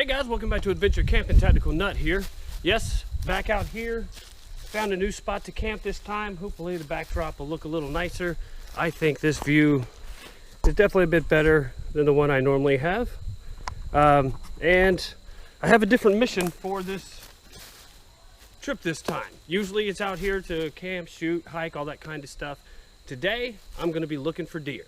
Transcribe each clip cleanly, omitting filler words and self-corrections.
Hey guys, welcome back to Adventure Camping. Tactical Nut here. Yes, back out here. Found a new spot to camp this time. Hopefully the backdrop will look a little nicer. I think this view is definitely a bit better than the one I normally have. And I have a different mission for this trip this time. Usually it's out here to camp, shoot, hike, all that kind of stuff. Today, I'm gonna be looking for deer.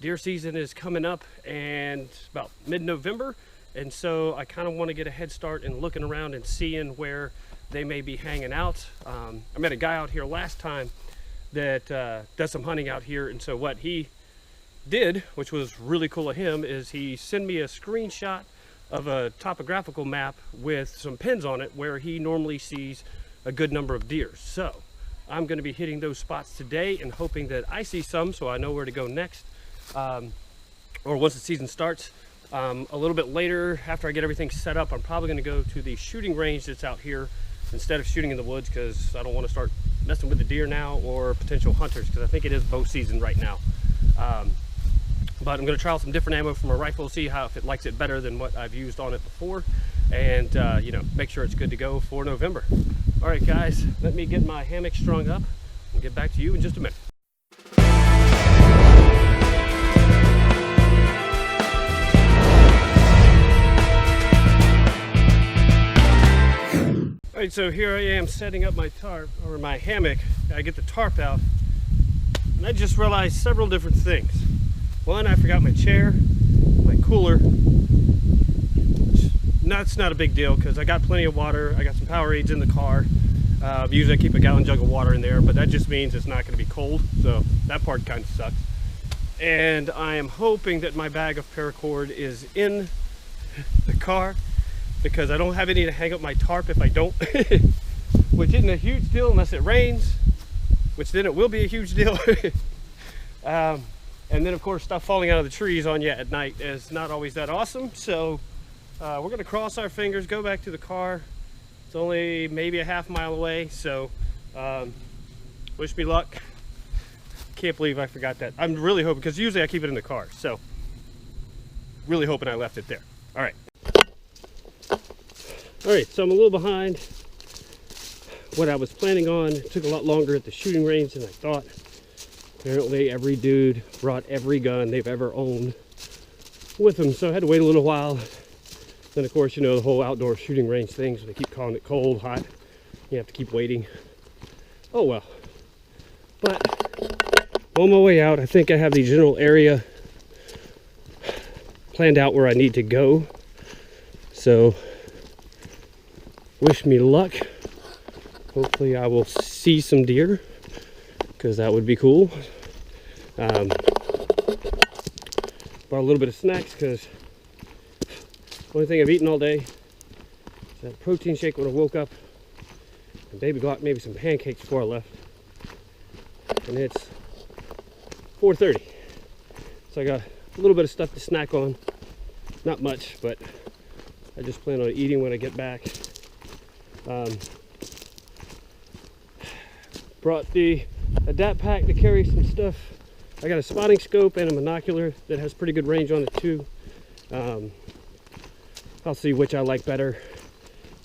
Deer season is coming up and it's about mid-November. And so I kind of want to get a head start in looking around and seeing where they may be hanging out. I met a guy out here last time that does some hunting out here. And so what he did, which was really cool of him, is he sent me a screenshot of a topographical map with some pins on it where he normally sees a good number of deer. So I'm going to be hitting those spots today and hoping that I see some so I know where to go next. Or once the season starts. A little bit later, after I get everything set up, I'm probably going to go to the shooting range that's out here instead of shooting in the woods, because I don't want to start messing with the deer now or potential hunters, because I think it is bow season right now. But I'm going to try out some different ammo from my rifle, see how if it likes it better than what I've used on it before, and you know, make sure it's good to go for November. All right, guys, let me get my hammock strung up and get back to you in just a minute. All right, so here I am setting up my tarp, or my hammock. I get the tarp out, and I just realized several different things. One, I forgot my chair, my cooler. That's not a big deal because I got plenty of water. I got some Powerades in the car. Usually I keep a gallon jug of water in there, but that just means it's not going to be cold, so that part kind of sucks. And I am hoping that my bag of paracord is in the car, because I don't have any to hang up my tarp if I don't, which isn't a huge deal unless it rains, which then it will be a huge deal. And then of course stuff falling out of the trees on you at night is not always that awesome. So we're gonna cross our fingers, go back to the car. It's only maybe a half mile away, so wish me luck. Can't believe I forgot that. I'm really hoping, because usually I keep it in the car, so really hoping I left it there. All right. Alright, so I'm a little behind what I was planning on. It took a lot longer at the shooting range than I thought. Apparently every dude brought every gun they've ever owned with them, so I had to wait a little while. Then of course, you know, the whole outdoor shooting range things, they keep calling it cold, hot. You have to keep waiting. Oh well. But on my way out, I think I have the general area planned out where I need to go. So wish me luck. Hopefully I will see some deer, because that would be cool. Brought a little bit of snacks, because the only thing I've eaten all day is that protein shake when I woke up, and baby got maybe some pancakes before I left, and it's 4:30, so I got a little bit of stuff to snack on. Not much, but I just plan on eating when I get back. Brought a DAT pack to carry some stuff. I got a spotting scope and a monocular that has pretty good range on it too. I'll see which I like better.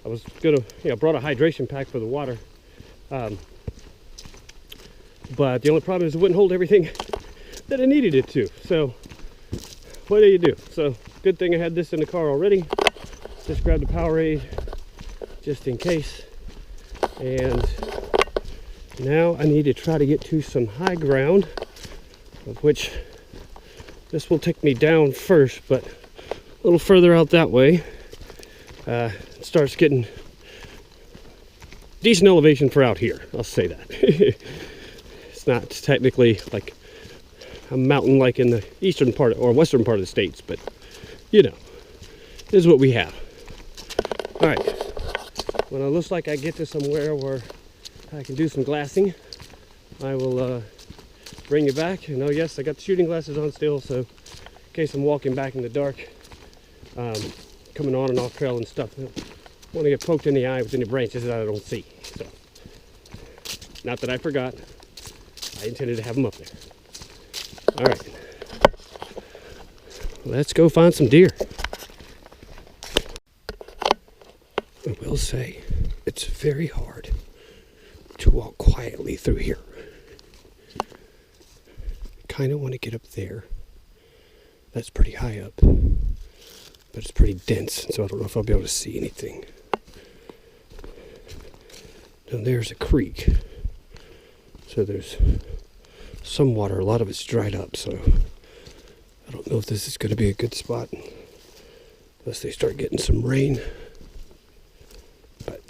I was gonna, brought a hydration pack for the water, but the only problem is it wouldn't hold everything that I needed it to. So what do you do? So good thing I had this in the car already. Just grabbed the Powerade just in case, and now I need to try to get to some high ground, of which this will take me down first, but a little further out that way it starts getting decent elevation for out here, I'll say that. It's not technically like a mountain like in the eastern part or western part of the states, but you know, this is what we have. All right. When it looks like I get to somewhere where I can do some glassing, I will bring you back. And oh yes, I got the shooting glasses on still, so in case I'm walking back in the dark, coming on and off trail and stuff, I don't want to get poked in the eye with any branches that I don't see. So, not that I forgot, I intended to have them up there. All right, let's go find some deer. say it's very hard to walk quietly through here. Kind of want to get up there. That's pretty high up, but it's pretty dense, so I don't know if I'll be able to see anything. Now there's a creek, so there's some water. A lot of it's dried up, so I don't know if this is going to be a good spot unless they start getting some rain. But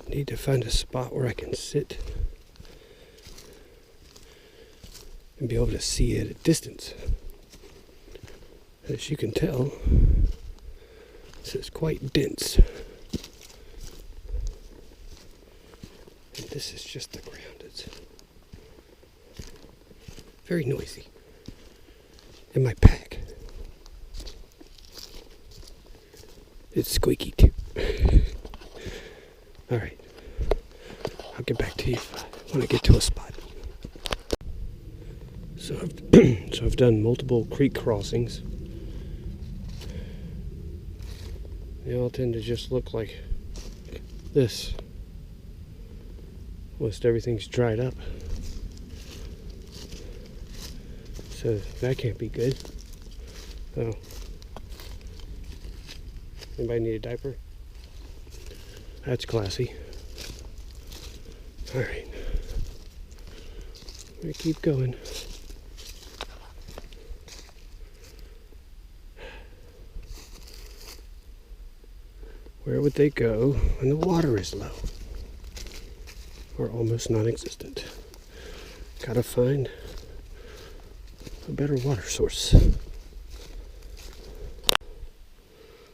I need to find a spot where I can sit and be able to see it at a distance. As you can tell, this is quite dense. And this is just the ground. It's very noisy. And my pack, it's squeaky too. Alright, I'll get back to you when I get to a spot. So I've done multiple creek crossings. They all tend to just look like this. Almost everything's dried up. So that can't be good. Oh. Anybody need a diaper? That's classy. Alright. We're gonna keep going. Where would they go when the water is low? Or almost non-existent? Gotta find a better water source.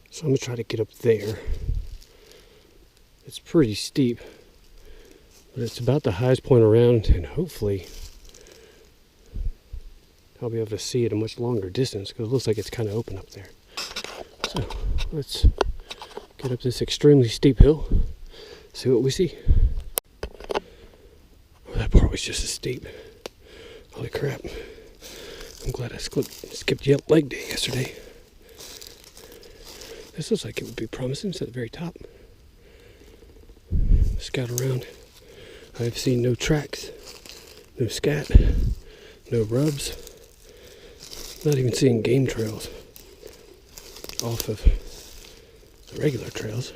So I'm gonna try to get up there. It's pretty steep, but it's about the highest point around, and hopefully I'll be able to see it a much longer distance because it looks like it's kind of open up there. So let's get up this extremely steep hill, see what we see. Oh, that part was just as steep. Holy crap. I'm glad I skipped leg day yesterday. This looks like it would be promising. It's at the very top. Scout around. I've seen no tracks, no scat, no rubs. Not even seeing game trails off of the regular trails.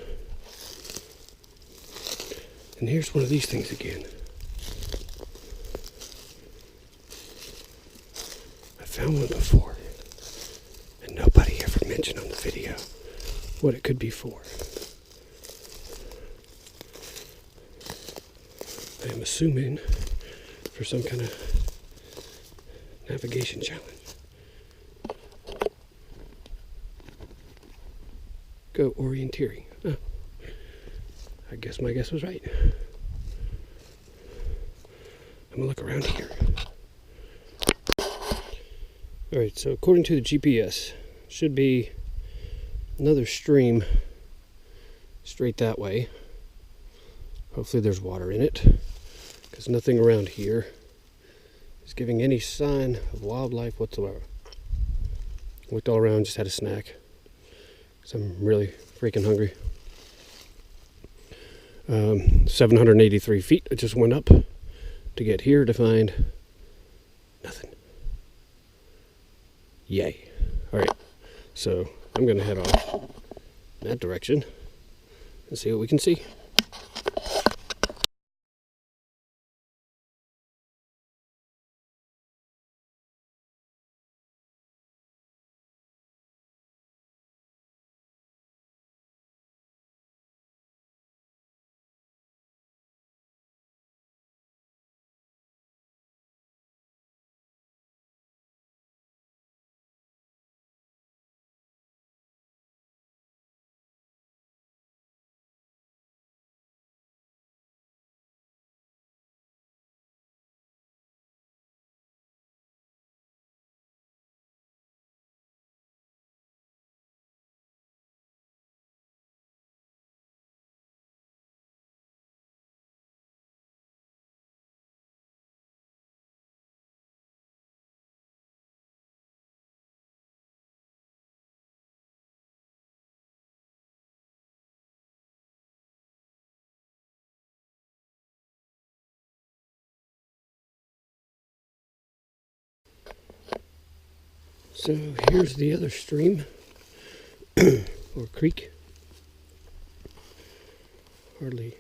And here's one of these things again. I found one before, and nobody ever mentioned on the video what it could be for. I am assuming for some kind of navigation challenge. Go orienteering. Oh, I guess my guess was right. I'm gonna look around here. Alright, so according to the GPS, should be another stream straight that way. Hopefully there's water in it, because nothing around here is giving any sign of wildlife whatsoever. Looked all around, just had a snack, because I'm really freaking hungry. 783 feet I just went up to get here to find nothing. Yay. Alright, so I'm going to head off in that direction and see what we can see. So here's the other stream or creek. Hardly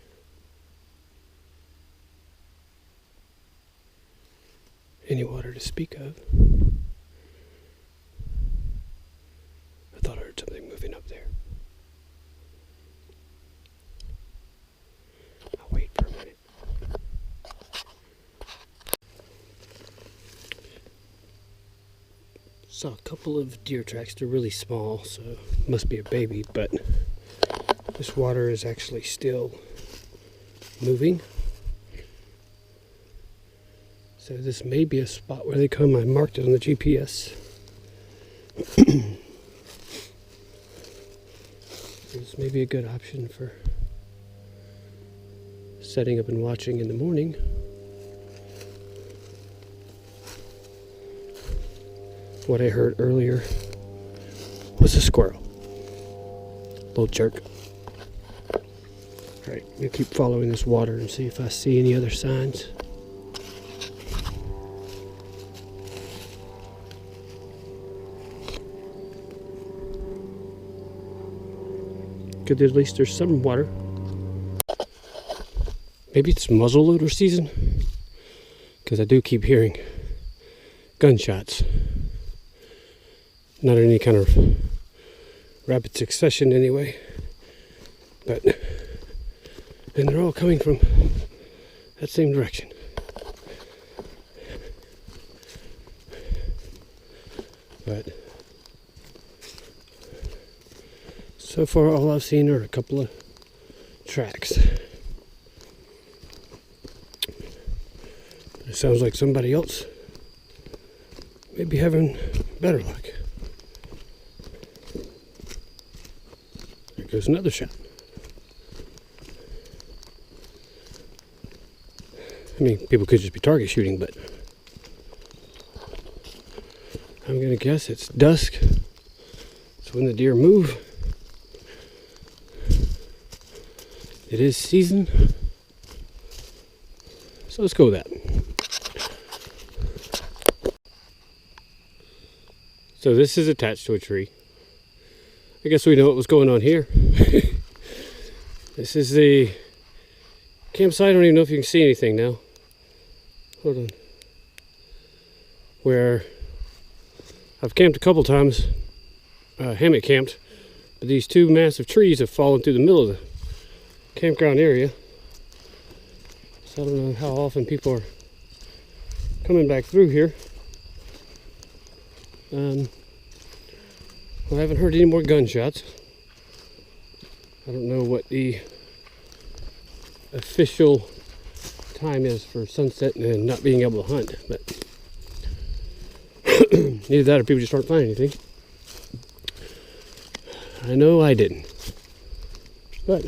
any water to speak of. I thought I heard something moving up there. I'll wait for a minute. Saw a couple of deer tracks. They're really small, so must be a baby, but this water is actually still moving. So this may be a spot where they come. I marked it on the GPS. This may be a good option for setting up and watching in the morning. What I heard earlier was a squirrel. Little jerk. Alright, I'm going to keep following this water and see if I see any other signs. Good, at least there's some water. Maybe it's muzzleloader season, because I do keep hearing gunshots. Not in any kind of rapid succession anyway, but and they're all coming from that same direction. But so far all I've seen are a couple of tracks. It sounds like somebody else may be having better luck. There goes another shot. I mean, people could just be target shooting, but I'm gonna guess it's dusk. It's when the deer move. It is season. So let's go with that. So this is attached to a tree. I guess we know what was going on here. This is the campsite. I don't even know if you can see anything now. Hold on. Where I've camped a couple times, hammock camped, but these two massive trees have fallen through the middle of the campground area. So I don't know how often people are coming back through here. Well, I haven't heard any more gunshots. I don't know what the official time is for sunset and not being able to hunt, but either that or people just aren't finding anything. I know I didn't. But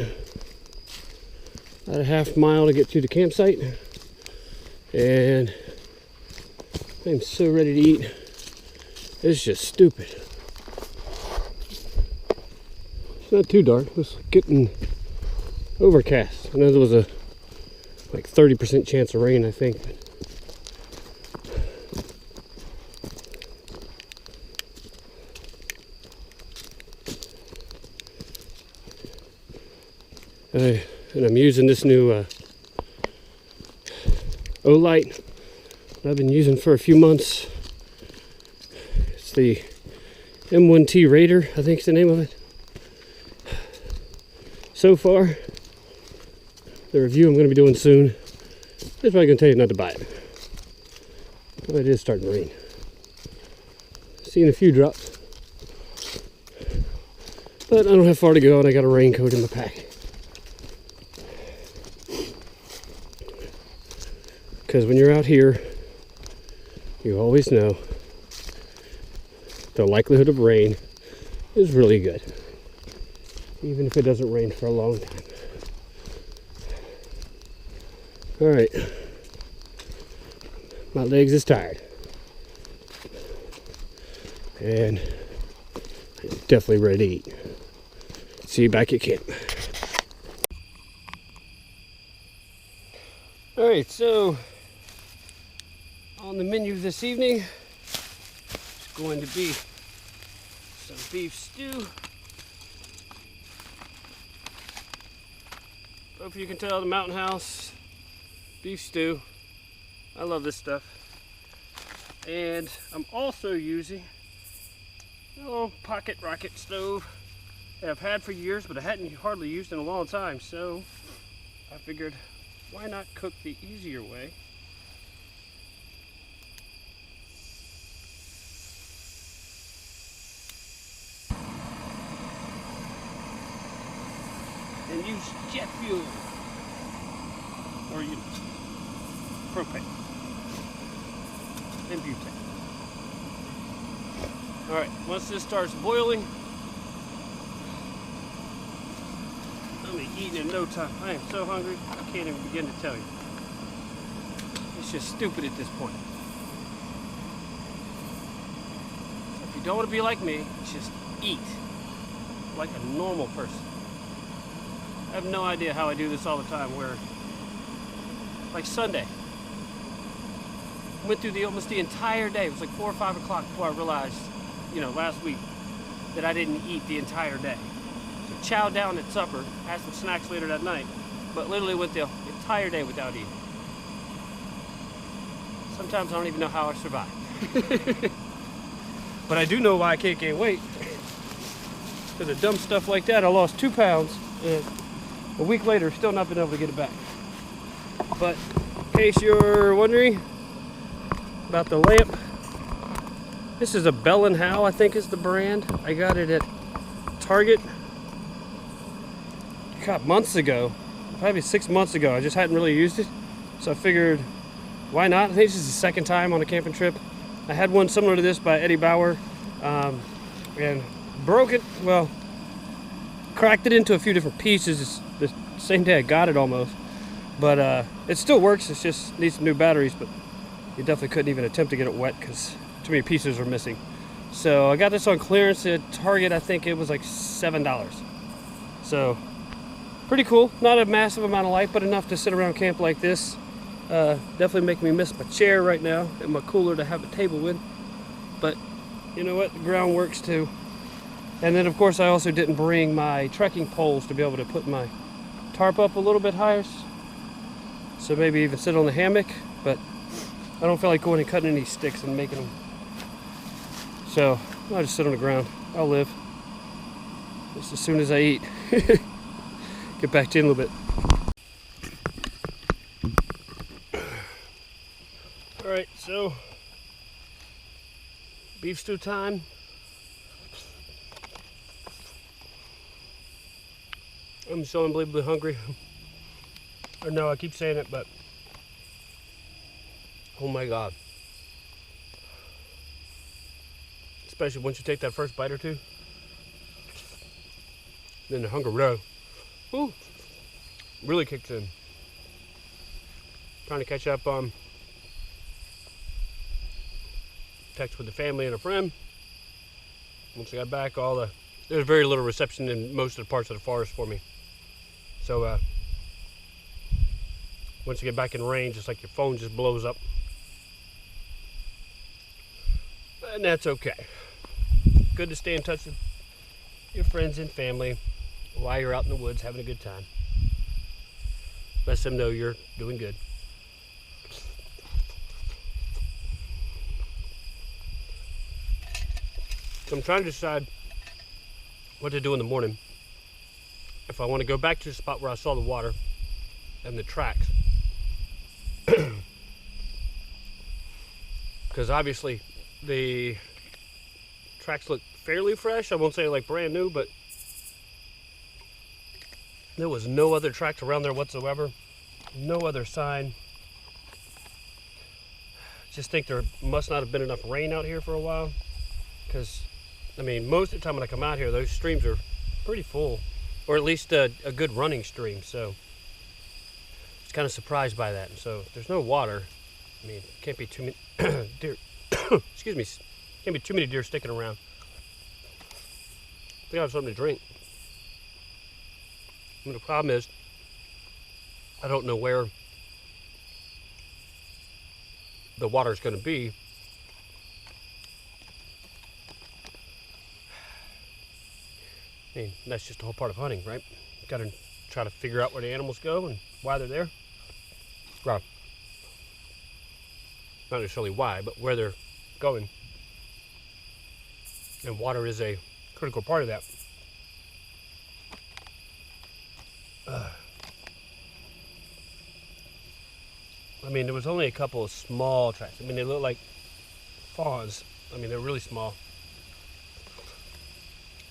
about a half mile to get to the campsite, and I'm so ready to eat. It's just stupid. It's not too dark. It's getting overcast. I know there was a like 30% chance of rain, I think. And I'm using this new O-light that I've been using for a few months. It's the M1T Raider, I think is the name of it. So far, the review I'm going to be doing soon is probably going to tell you not to buy it. But it is starting to rain. Seeing a few drops. But I don't have far to go and I got a raincoat in my pack. Because when you're out here, you always know the likelihood of rain is really good. Even if it doesn't rain for a long time. Alright. My legs is tired. And I'm definitely ready to eat. See you back at camp. Alright, so on the menu this evening, going to be some beef stew. Hope you can tell, the Mountain House beef stew. I love this stuff. And I'm also using a little pocket rocket stove that I've had for years, but I hadn't hardly used in a long time. So I figured, why not cook the easier way? And use jet fuel, or propane and butane. All right, once this starts boiling, I'll be eating in no time. I am so hungry, I can't even begin to tell you. It's just stupid at this point. So if you don't want to be like me, just eat like a normal person. I have no idea how I do this all the time, where, like Sunday, went through almost the entire day. It was like 4 or 5 o'clock before I realized, last week, that I didn't eat the entire day. So chowed down at supper, had some snacks later that night, but literally went the entire day without eating. Sometimes I don't even know how I survive. But I do know why I can't gain weight. Because of dumb stuff like that, I lost 2 pounds. And a week later, still not been able to get it back. But in case you're wondering about the lamp, this is a Bell & Howell, I think is the brand. I got it at Target, months ago, probably 6 months ago. I just hadn't really used it, so I figured, why not? I think this is the second time on a camping trip. I had one similar to this by Eddie Bauer, and broke it, cracked it into a few different pieces. It's the same day I got it almost, but it still works. It just needs some new batteries, but you definitely couldn't even attempt to get it wet because too many pieces are missing. So I got this on clearance at Target. I think it was like $7. So pretty cool. Not a massive amount of light, but enough to sit around camp like this. Definitely making me miss my chair right now and my cooler to have a table with. But you know what? The ground works too. And then of course I also didn't bring my trekking poles to be able to put my tarp up a little bit higher. So maybe even sit on the hammock, but I don't feel like going and cutting any sticks and making them. So I'll just sit on the ground. I'll live. Just as soon as I eat. Get back to you in a little bit. Alright, so beef stew time. I'm so unbelievably hungry. Or no, I keep saying it, but oh my God. Especially once you take that first bite or two. Then the hunger really kicks in. Trying to catch up on text with the family and a friend. Once I got back, there's very little reception in most of the parts of the forest for me. So once you get back in range, it's like your phone just blows up. And that's okay. Good to stay in touch with your friends and family while you're out in the woods having a good time. Let them know you're doing good. So I'm trying to decide what to do in the morning. If I want to go back to the spot where I saw the water and the tracks. Because obviously the tracks look fairly fresh. I won't say like brand new, but there was no other tracks around there whatsoever. No other sign. Just think there must not have been enough rain out here for a while. Because, I mean, most of the time when I come out here, those streams are pretty full. Or at least a good running stream. So, I was kind of surprised by that. And so, if there's no water, I mean, can't be too many deer. Excuse me. Can't be too many deer sticking around. I think I have something to drink. And the problem is, I don't know where the water's going to be I mean, that's just the whole part of hunting, right? You gotta try to figure out where the animals go and why they're there. Well, not necessarily why, but where they're going. And water is a critical part of that. I mean, there was only a couple of small tracks. I mean, they look like fawns. I mean, they're really small.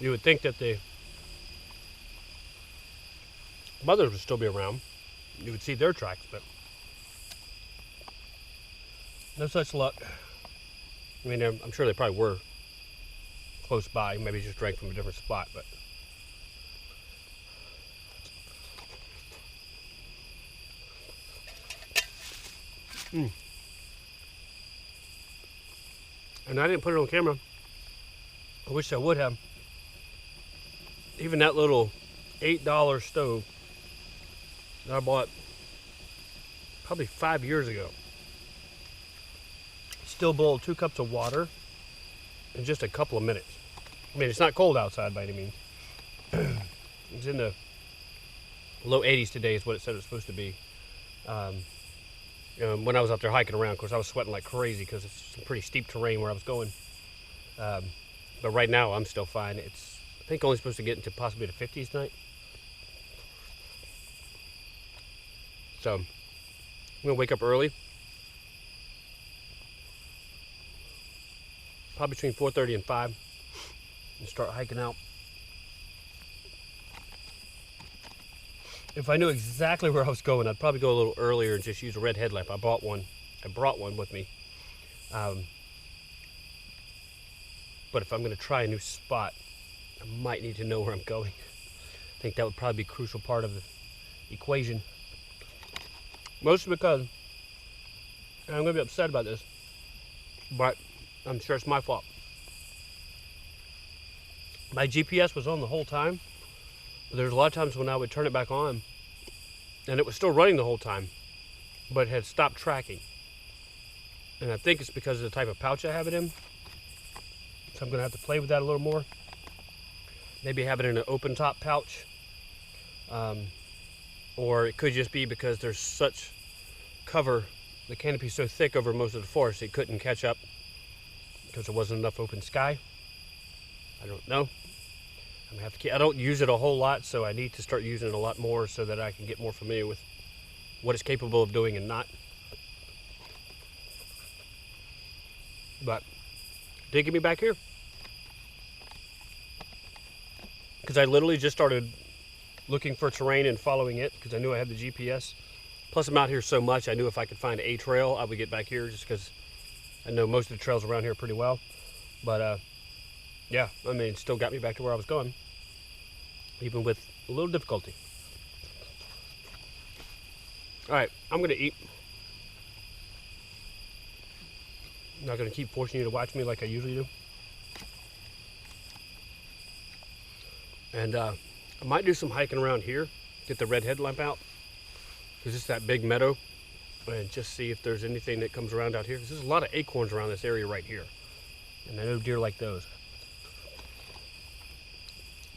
You would think that the mothers would still be around. You would see their tracks, but no such luck. I mean, I'm sure they probably were close by. Maybe just drank from a different spot, but And I didn't put it on camera. I wish I would have. Even that little $8 stove that I bought probably 5 years ago still boiled 2 cups of water in just a couple of minutes. I mean, it's not cold outside by any means. It's in the low 80s today is what it said it was supposed to be. When I was out there hiking around, of course, I was sweating like crazy because it's some pretty steep terrain where I was going. But right now, I'm still fine. It's, I think, only supposed to get into possibly the 50s tonight. So, I'm going to wake up early. Probably between 4:30 and 5. And start hiking out. If I knew exactly where I was going, I'd probably go a little earlier and just use a red headlamp. I brought one with me. But if I'm going to try a new spot, I might need to know where I'm going. I think that would probably be a crucial part of the equation. Mostly because, and I'm going to be upset about this, but I'm sure it's my fault. My GPS was on the whole time. There's a lot of times when I would turn it back on and it was still running the whole time, but had stopped tracking. And I think it's because of the type of pouch I have it in. So I'm going to have to play with that a little more. Maybe have it in an open top pouch. Or it could just be because there's such cover, the canopy's so thick over most of the forest it couldn't catch up because there wasn't enough open sky. I don't know. I'm gonna have to. I don't use it a whole lot, so I need to start using it a lot more so that I can get more familiar with what it's capable of doing and not. But it did get me back here because I literally just started looking for terrain and following it because I knew I had the GPS. Plus, I'm out here so much, I knew if I could find a trail, I would get back here just because I know most of the trails around here pretty well. But yeah, I mean, it still got me back to where I was going, even with a little difficulty. All right, I'm gonna eat. I'm not gonna keep forcing you to watch me like I usually do. And I might do some hiking around here, get the red headlamp out, because it's that big meadow, and just see if there's anything that comes around out here. Because there's a lot of acorns around this area right here, and I know deer like those.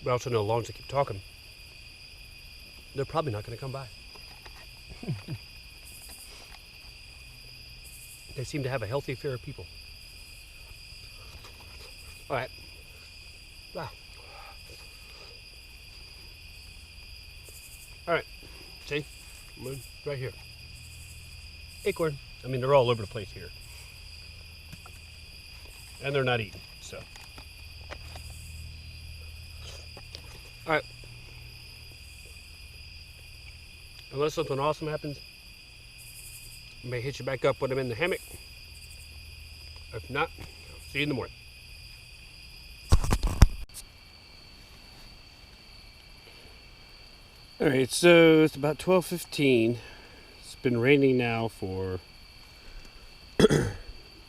But I also know as long as I keep talking, they're probably not going to come by. They seem to have a healthy fear of people. All right. Wow. All right. See? Right here. Acorn. I mean, they're all over the place here. And they're not eaten, so. All right. Unless something awesome happens, I may hit you back up when I'm in the hammock. If not, I'll see you in the morning. All right, so it's about 12:15. It's been raining now for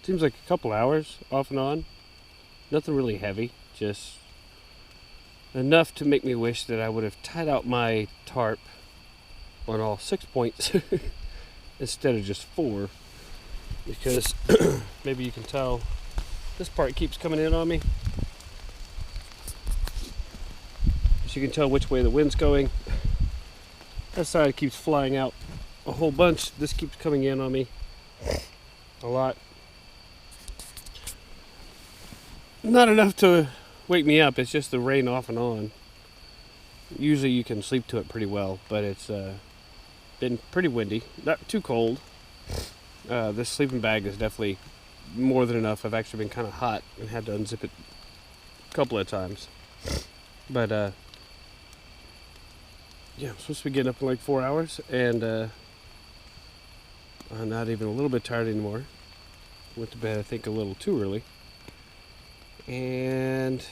seems like a couple hours off and on. Nothing really heavy, just enough to make me wish that I would have tied out my tarp on all 6 points instead of just 4, because maybe you can tell this part keeps coming in on me. so you can tell which way the wind's going. That side keeps flying out a whole bunch. This keeps coming in on me a lot. Not enough to wake me up. It's just the rain off and on. Usually you can sleep to it pretty well, but it's been pretty windy. Not too cold. This sleeping bag is definitely more than enough. I've actually been kind of hot and had to unzip it a couple of times. But yeah, I'm supposed to be getting up in like 4 hours, and I'm not even a little bit tired anymore. Went to bed, I think, a little too early. And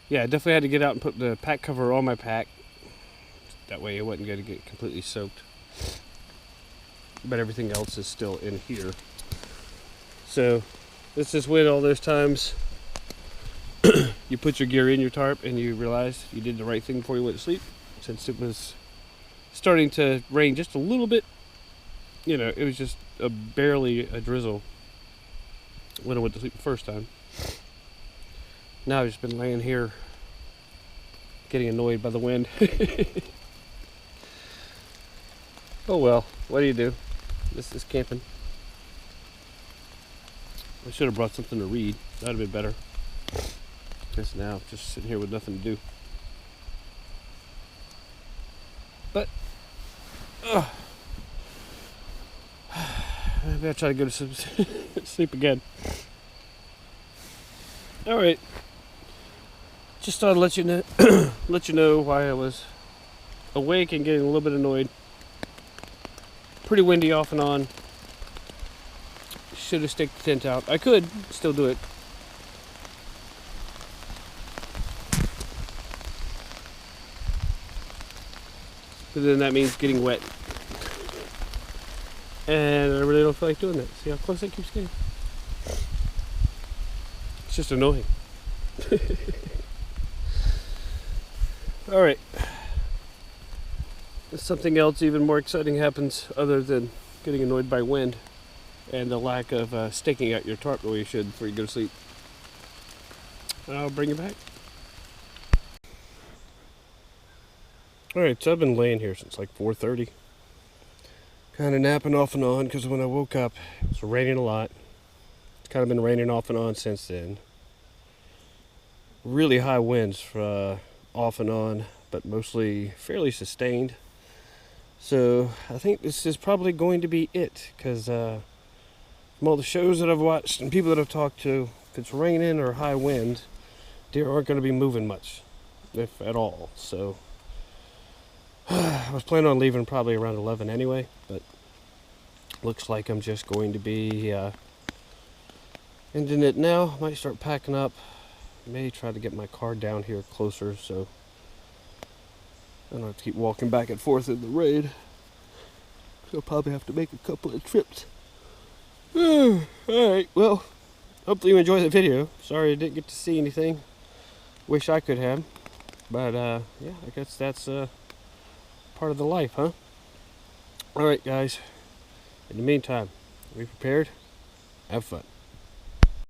yeah, I definitely had to get out and put the pack cover on my pack. That way it wasn't going to get completely soaked. But everything else is still in here. So this is when all those times you put your gear in your tarp and you realize you did the right thing before you went to sleep. Since it was starting to rain just a little bit, you know, it was just barely a drizzle when I went to sleep the first time. Now I've just been laying here getting annoyed by the wind. Oh well, what do? This is camping. I should have brought something to read. That would have been better. Because now I'm just sitting here with nothing to do. But maybe I'll try to go to sleep again. Alright. Just thought I'd let you know why I was awake and getting a little bit annoyed. Pretty windy off and on. Should have staked the tent out. I could still do it. But then that means getting wet. And I really don't feel like doing that. See how close it keeps getting? It's just annoying. Alright. If something else even more exciting happens other than getting annoyed by wind and the lack of staking out your tarp the way you should before you go to sleep, I'll bring you back. Alright, so I've been laying here since like 4:30. Kind of napping off and on because when I woke up it was raining a lot. It's kind of been raining off and on since then. Really high winds off and on, but mostly fairly sustained. So I think this is probably going to be it, because from all the shows that I've watched and people that I've talked to, if it's raining or high wind, deer aren't going to be moving much, if at all. So I was planning on leaving probably around 11 anyway, but looks like I'm just going to be ending it now. Might start packing up. May try to get my car down here closer so I don't have to keep walking back and forth in the rain. So I'll probably have to make a couple of trips. Alright, well, hopefully you enjoyed the video. Sorry I didn't get to see anything. Wish I could have. But yeah, I guess that's part of the life, huh? Alright guys, in the meantime, be prepared, have fun.